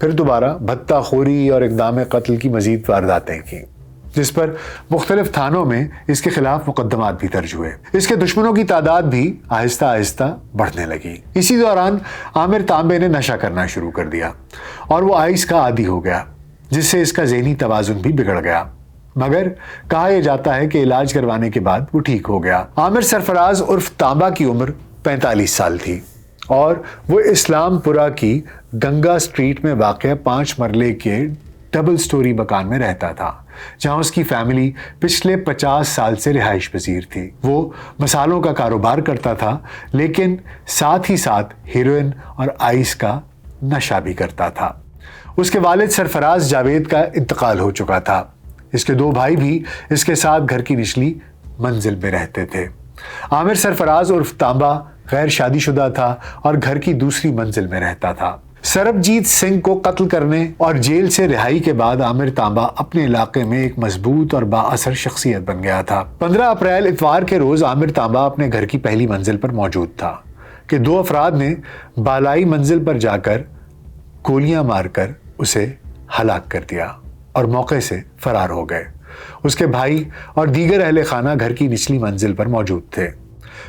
پھر دوبارہ بھتہ خوری اور اقدام قتل کی مزید وارداتیں کی، جس پر مختلف تھانوں میں اس کے خلاف مقدمات بھی درج ہوئے۔ اس کے دشمنوں کی تعداد بھی آہستہ آہستہ بڑھنے لگی۔ اسی دوران عامر تانبے نے نشہ کرنا شروع کر دیا اور وہ آئس کا عادی ہو گیا، جس سے اس کا ذہنی توازن بھی بگڑ گیا، مگر کہا یہ جاتا ہے کہ علاج کروانے کے بعد وہ ٹھیک ہو گیا۔ عامر سرفراز عرف تانبا کی عمر 45 سال تھی اور وہ اسلام پورہ کی گنگا اسٹریٹ میں واقع 5 مرلے کے ڈبل سٹوری مکان میں رہتا تھا، جہاں اس کی فیملی پچھلے 50 سال سے رہائش پذیر تھی۔ وہ مسالوں کا کاروبار کرتا تھا، لیکن ساتھ ہی ساتھ ہیروئن اور آئس کا نشہ بھی کرتا تھا۔ اس کے والد سرفراز جاوید کا انتقال ہو چکا تھا۔ اس کے 2 بھائی بھی اس کے ساتھ گھر کی نچلی منزل میں رہتے تھے۔ عامر سرفراز عرف تانبا غیر شادی شدہ تھا اور گھر کی دوسری منزل میں رہتا تھا۔ سربجیت سنگھ کو قتل کرنے اور جیل سے رہائی کے بعد عامر تانبا اپنے علاقے میں ایک مضبوط اور با اثر شخصیت بن گیا تھا۔ 15 اپریل اتوار کے روز عامر تانبا اپنے گھر کی پہلی منزل پر موجود تھا کہ 2 افراد نے بالائی منزل پر جا کر گولیاں مار کر اسے ہلاک کر دیا اور موقع سے فرار ہو گئے۔ اس کے بھائی اور دیگر اہل خانہ گھر کی نچلی منزل پر موجود تھے۔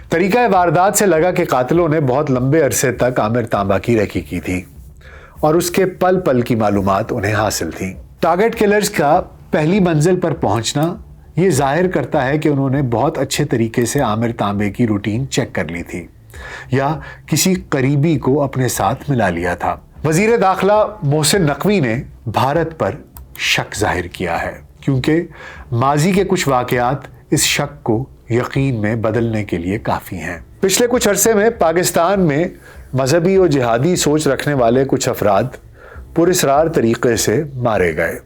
طریقہ واردات سے لگا کہ قاتلوں نے بہت لمبے عرصے تک عامر تانبا کی ریکی کی تھی اور اس کے پل پل کی معلومات انہیں حاصل تھیں۔ ٹارگٹ کلرز کا پہلی منزل پر پہنچنا یہ ظاہر کرتا ہے کہ انہوں نے بہت اچھے طریقے سے عامر تانبے کی روٹین چیک کر لی تھی یا کسی قریبی کو اپنے ساتھ ملا لیا تھا۔ وزیر داخلہ محسن نقوی نے بھارت پر شک ظاہر کیا ہے، کیونکہ ماضی کے کچھ واقعات اس شک کو یقین میں بدلنے کے لیے کافی ہیں۔ پچھلے کچھ عرصے میں پاکستان میں مذہبی اور جہادی سوچ رکھنے والے کچھ افراد پراسرار طریقے سے مارے گئے۔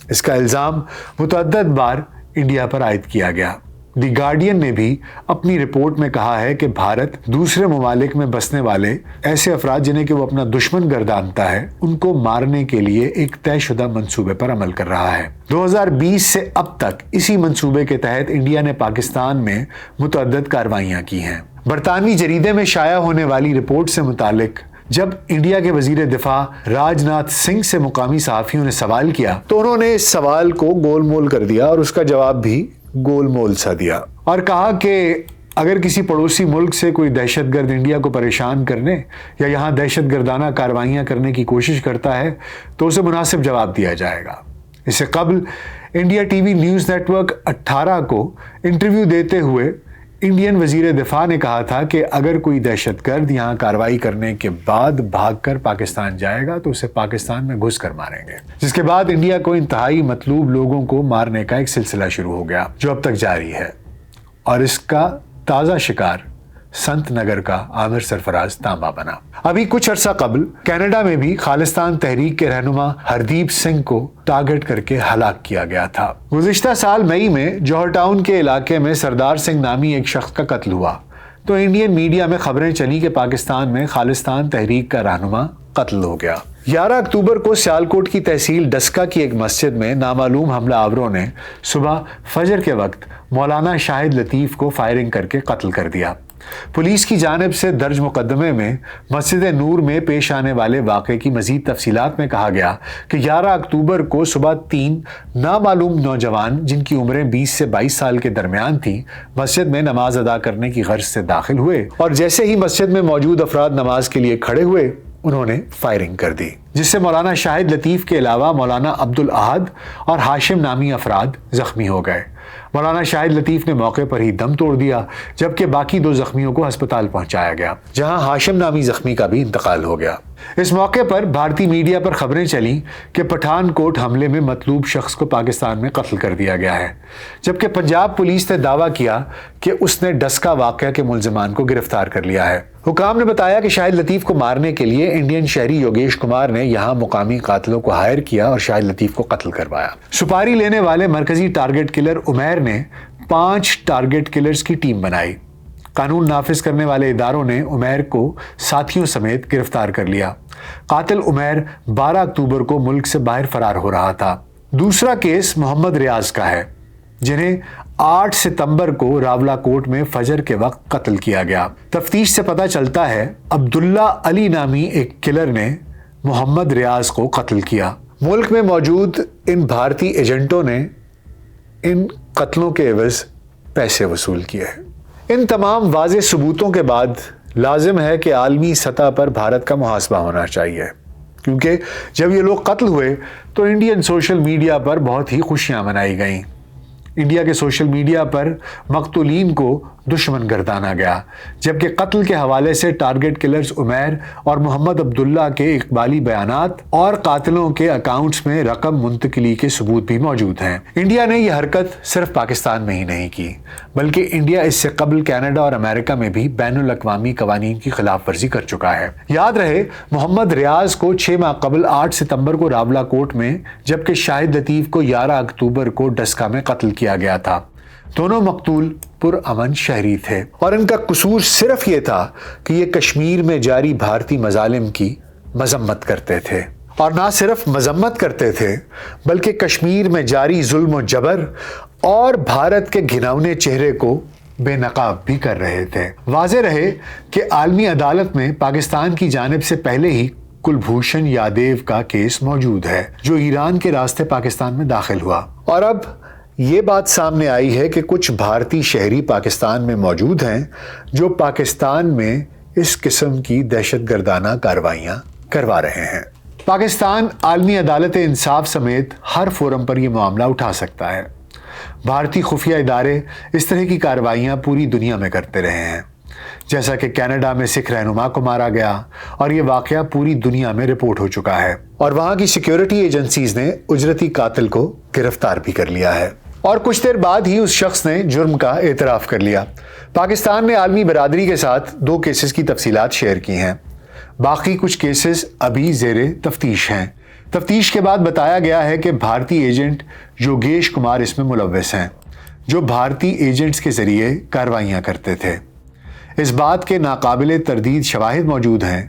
اس کا الزام متعدد بار انڈیا پر عائد کیا گیا۔ دی گارڈین نے بھی اپنی رپورٹ میں کہا ہے کہ بھارت دوسرے ممالک میں بسنے والے ایسے افراد جنہیں کہ وہ اپنا دشمن گردانتا ہے، ان کو مارنے کے لیے ایک طے شدہ منصوبے پر عمل کر رہا ہے۔ 2020 سے اب تک اسی منصوبے کے تحت انڈیا نے پاکستان میں متعدد کارروائیاں کی ہیں۔ برطانوی جریدے میں شائع ہونے والی رپورٹ سے متعلق جب انڈیا کے وزیر دفاع راج ناتھ سنگھ سے مقامی صحافیوں نے سوال کیا تو انہوں نے اس سوال کو گول مول کر دیا اور اس کا جواب بھی گول مول سا دیا اور کہا کہ اگر کسی پڑوسی ملک سے کوئی دہشت گرد انڈیا کو پریشان کرنے یا یہاں دہشت گردانہ کارروائیاں کرنے کی کوشش کرتا ہے تو اسے مناسب جواب دیا جائے گا۔ اس سے قبل India T V news net work 18 کو انٹرویو دیتے ہوئے انڈین وزیر دفاع نے کہا تھا کہ اگر کوئی دہشت گرد یہاں کارروائی کرنے کے بعد بھاگ کر پاکستان جائے گا تو اسے پاکستان میں گھس کر ماریں گے، جس کے بعد انڈیا کو انتہائی مطلوب لوگوں کو مارنے کا ایک سلسلہ شروع ہو گیا جو اب تک جاری ہے، اور اس کا تازہ شکار سنت نگر کا عامر سرفراز تانبا بنا۔ ابھی کچھ عرصہ قبل کینیڈا میں بھی خالصتان تحریک کے رہنما ہردیپ سنگھ کو ٹارگٹ کر کے ہلاک کیا گیا تھا۔ گزشتہ سال مئی میں جوہر ٹاؤن کے علاقے میں سردار سنگھ نامی ایک شخص کا قتل ہوا تو انڈین میڈیا میں خبریں چلی کہ پاکستان میں خالصتان تحریک کا رہنما قتل ہو گیا۔ 11 اکتوبر کو سیالکوٹ کی تحصیل ڈسکا کی ایک مسجد میں نامعلوم حملہ آوروں نے صبح فجر کے وقت مولانا شاہد لطیف کو فائرنگ کر کے قتل کر دیا۔ پولیس کی جانب سے درج مقدمے میں مسجد نور میں پیش آنے والے واقعے کی مزید تفصیلات میں کہا گیا کہ 11 اکتوبر کو صبح 3 نامعلوم نوجوان جن کی عمریں 20 سے 22 سال کے درمیان تھیں مسجد میں نماز ادا کرنے کی غرض سے داخل ہوئے اور جیسے ہی مسجد میں موجود افراد نماز کے لیے کھڑے ہوئے انہوں نے فائرنگ کر دی، جس سے مولانا شاہد لطیف کے علاوہ مولانا عبدالاحد اور ہاشم نامی افراد زخمی ہو گئے۔ مولانا شاہد لطیف نے موقع پر ہی دم توڑ دیا جبکہ باقی 2 زخمیوں کو ہسپتال پہنچایا گیا، جہاں ہاشم نامی زخمی کا بھی انتقال ہو گیا۔ اس موقع پر بھارتی میڈیا پر خبریں چلیں کہ پٹھان کوٹ حملے میں مطلوب شخص کو پاکستان میں قتل کر دیا گیا ہے، جبکہ پنجاب پولیس نے دعویٰ کیا کہ اس نے ڈسکا واقعہ کے ملزمان کو گرفتار کر لیا ہے۔ حکام نے بتایا کہ شاہد لطیف کو مارنے کے لیے انڈین شہری یوگیش کمار نے یہاں مقامی قاتلوں کو ہائر کیا اور شاہد لطیف کو قتل کروایا۔ سپاری لینے والے مرکزی ٹارگٹ کلر عمیر نے 5 ٹارگٹ کلرز کی ٹیم بنائی۔ قانون نافذ کرنے والے اداروں نے عمیر کو ساتھیوں سمیت گرفتار کر لیا۔ قاتل عمیر 12 اکتوبر کو ملک سے باہر فرار ہو رہا تھا۔ دوسرا کیس محمد ریاض کا ہے، جنہیں 8 ستمبر کو راولا کوٹ میں فجر کے وقت قتل کیا گیا۔ تفتیش سے پتہ چلتا ہے عبداللہ علی نامی ایک کلر نے محمد ریاض کو قتل کیا۔ ملک میں موجود ان بھارتی ایجنٹوں نے ان قتلوں کے عوض پیسے وصول کیے۔ ان تمام واضح ثبوتوں کے بعد لازم ہے کہ عالمی سطح پر بھارت کا محاسبہ ہونا چاہیے، کیونکہ جب یہ لوگ قتل ہوئے تو انڈین سوشل میڈیا پر بہت ہی خوشیاں منائی گئیں۔ انڈیا کے سوشل میڈیا پر مقتولین کو دشمن گردانا گیا، جبکہ قتل کے حوالے سے ٹارگٹ کلرز عمیر اور محمد عبداللہ کے اقبالی بیانات اور قاتلوں کے اکاؤنٹس میں رقم منتقلی کے ثبوت بھی موجود ہیں۔ انڈیا نے یہ حرکت صرف پاکستان میں ہی نہیں کی، بلکہ انڈیا اس سے قبل کینیڈا اور امریکہ میں بھی بین الاقوامی قوانین کی خلاف ورزی کر چکا ہے۔ یاد رہے محمد ریاض کو 6 ماہ قبل 8 ستمبر کو راولا کوٹ میں، جبکہ شاہد لطیف کو 11 اکتوبر کو ڈسکا میں قتل کیا گیا تھا۔ دونوں مقتول پرامن شہری تھے اور ان کا قصور صرف یہ تھا کہ یہ کشمیر میں جاری بھارتی مظالم کی مذمت کرتے تھے، اور نہ صرف مذمت کرتے تھے بلکہ کشمیر میں جاری ظلم و جبر اور بھارت کے گھناؤنے چہرے کو بے نقاب بھی کر رہے تھے۔ واضح رہے کہ عالمی عدالت میں پاکستان کی جانب سے پہلے ہی کلبھوشن یادیو کا کیس موجود ہے، جو ایران کے راستے پاکستان میں داخل ہوا، اور اب یہ بات سامنے آئی ہے کہ کچھ بھارتی شہری پاکستان میں موجود ہیں جو پاکستان میں اس قسم کی دہشت گردانہ کارروائیاں کروا رہے ہیں۔ پاکستان عالمی عدالت انصاف سمیت ہر فورم پر یہ معاملہ اٹھا سکتا ہے۔ بھارتی خفیہ ادارے اس طرح کی کارروائیاں پوری دنیا میں کرتے رہے ہیں، جیسا کہ کینیڈا میں سکھ رہنما کو مارا گیا اور یہ واقعہ پوری دنیا میں رپورٹ ہو چکا ہے، اور وہاں کی سیکیورٹی ایجنسیز نے اجرتی قاتل کو گرفتار بھی کر لیا ہے، اور کچھ دیر بعد ہی اس شخص نے جرم کا اعتراف کر لیا۔ پاکستان نے عالمی برادری کے ساتھ 2 کیسز کی تفصیلات شیئر کی ہیں، باقی کچھ کیسز ابھی زیر تفتیش ہیں۔ تفتیش کے بعد بتایا گیا ہے کہ بھارتی ایجنٹ یوگیش کمار اس میں ملوث ہیں، جو بھارتی ایجنٹس کے ذریعے کارروائیاں کرتے تھے۔ اس بات کے ناقابل تردید شواہد موجود ہیں،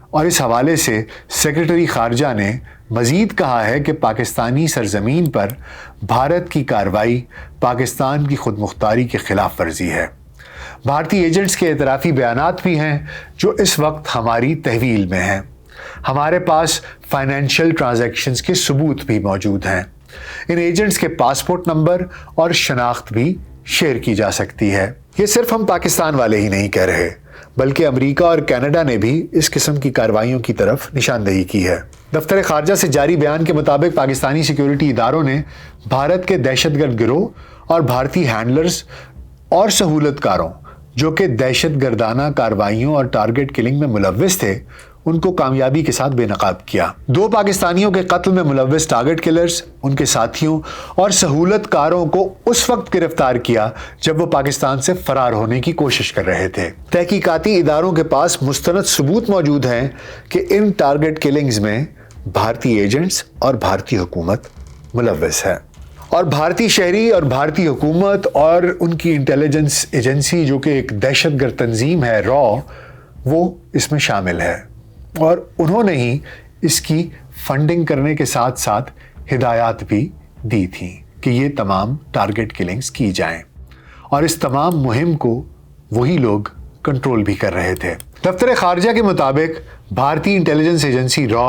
اور اس حوالے سے سیکرٹری خارجہ نے مزید کہا ہے کہ پاکستانی سرزمین پر بھارت کی کارروائی پاکستان کی خود مختاری کے خلاف ورزی ہے۔ بھارتی ایجنٹس کے اعترافی بیانات بھی ہیں جو اس وقت ہماری تحویل میں ہیں۔ ہمارے پاس فائنینشیل ٹرانزیکشنز کے ثبوت بھی موجود ہیں۔ ان ایجنٹس کے پاسپورٹ نمبر اور شناخت بھی شیئر کی جا سکتی ہے۔ یہ صرف ہم پاکستان والے ہی نہیں کہہ رہے، بلکہ امریکہ اور کینیڈا نے بھی اس قسم کی کارروائیوں کی طرف نشاندہی کی ہے۔ دفتر خارجہ سے جاری بیان کے مطابق پاکستانی سیکیورٹی اداروں نے بھارت کے دہشت گرد گروہ اور بھارتی ہینڈلرز اور سہولت کاروں جو کہ دہشت گردانہ کارروائیوں اور ٹارگٹ کلنگ میں ملوث تھے، ان کو کامیابی کے ساتھ بے نقاب کیا۔ 2 پاکستانیوں کے قتل میں ملوث ٹارگٹ کلرز، ان کے ساتھیوں اور سہولت کاروں کو اس وقت گرفتار کیا جب وہ پاکستان سے فرار ہونے کی کوشش کر رہے تھے۔ تحقیقاتی اداروں کے پاس مستند ثبوت موجود ہیں کہ ان ٹارگٹ کلنگز میں بھارتی ایجنٹس اور بھارتی حکومت ملوث ہے، اور بھارتی شہری اور بھارتی حکومت اور ان کی انٹیلیجنس ایجنسی جو کہ ایک دہشت گرد تنظیم ہے را، وہ اس میں شامل ہے، اور انہوں نے ہی اس کی فنڈنگ کرنے کے ساتھ ساتھ ہدایات بھی دی تھیں کہ یہ تمام ٹارگٹ کلنگز کی جائیں، اور اس تمام مہم کو وہی لوگ کنٹرول بھی کر رہے تھے۔ دفتر خارجہ کے مطابق بھارتی انٹیلیجنس ایجنسی را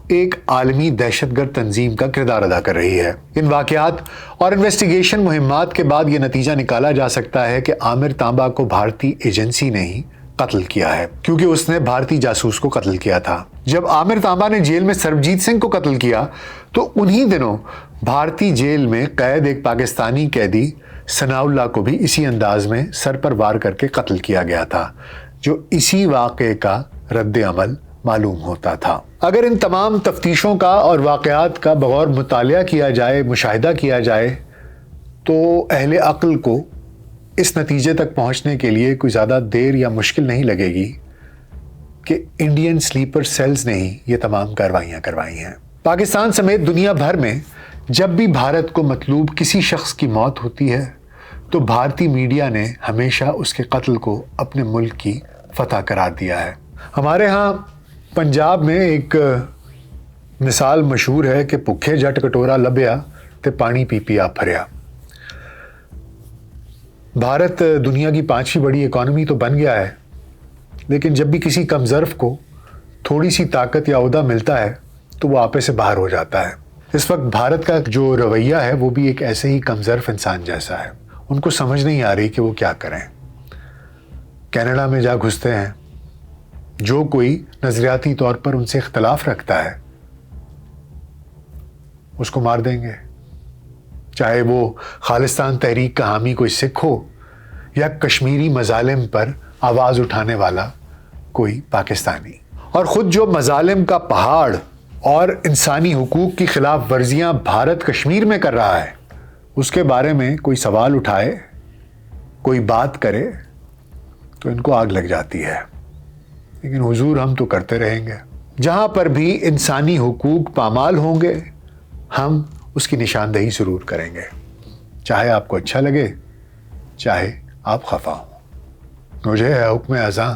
ایک عالمی دہشت گرد تنظیم کا کردار ادا کر رہی ہے۔ ان واقعات اور انویسٹیگیشن مہمات کے بعد یہ نتیجہ نکالا جا سکتا ہے کہ عامر تانبا کو بھارتی ایجنسی نے ہی قتل کیا ہے، کیونکہ اس نے بھارتی جاسوس کو قتل کیا تھا۔ جب عامر تانبا نے جیل میں سربجیت سنگھ کو قتل کیا تو انہی دنوں بھارتی جیل میں قید ایک پاکستانی قیدی ثناء اللہ کو بھی اسی انداز میں سر پر وار کر کے قتل کیا گیا تھا، جو اسی واقعے کا رد عمل معلوم ہوتا تھا۔ اگر ان تمام تفتیشوں کا اور واقعات کا بغور مطالعہ کیا جائے، مشاہدہ کیا جائے، تو اہل عقل کو اس نتیجے تک پہنچنے کے لیے کوئی زیادہ دیر یا مشکل نہیں لگے گی کہ انڈین سلیپر سیلز نے ہی یہ تمام کارروائیاں کروائی ہیں۔ پاکستان سمیت دنیا بھر میں جب بھی بھارت کو مطلوب کسی شخص کی موت ہوتی ہے تو بھارتی میڈیا نے ہمیشہ اس کے قتل کو اپنے ملک کی فتح قرار دیا ہے۔ ہمارے ہاں پنجاب میں ایک مثال مشہور ہے کہ بھکھے جٹ کٹورا لبیا تے پانی پی پیا پھریا۔ بھارت دنیا کی 5ویں بڑی اکانومی تو بن گیا ہے، لیکن جب بھی کسی کم ظرف کو تھوڑی سی طاقت یا عہدہ ملتا ہے تو وہ آپے سے باہر ہو جاتا ہے۔ اس وقت بھارت کا جو رویہ ہے وہ بھی ایک ایسے ہی کمظرف انسان جیسا ہے۔ ان کو سمجھ نہیں آ رہی کہ وہ کیا کریں۔ کینیڈا میں جا گھستے ہیں، جو کوئی نظریاتی طور پر ان سے اختلاف رکھتا ہے اس کو مار دیں گے، چاہے وہ خالستان تحریک کا حامی کوئی سکھ ہو یا کشمیری مظالم پر آواز اٹھانے والا کوئی پاکستانی۔ اور خود جو مظالم کا پہاڑ اور انسانی حقوق کی خلاف ورزیاں بھارت کشمیر میں کر رہا ہے، اس کے بارے میں کوئی سوال اٹھائے، کوئی بات کرے تو ان کو آگ لگ جاتی ہے۔ لیکن حضور ہم تو کرتے رہیں گے۔ جہاں پر بھی انسانی حقوق پامال ہوں گے ہم اس کی نشاندہی ضرور کریں گے، چاہے آپ کو اچھا لگے چاہے آپ خفا ہوں۔ مجھے ہے حکم ازاں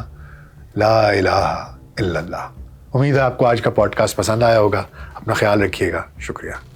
لا الہ الا اللہ۔ امید ہے آپ کو آج کا پوڈ کاسٹ پسند آیا ہوگا۔ اپنا خیال رکھیے گا۔ شکریہ۔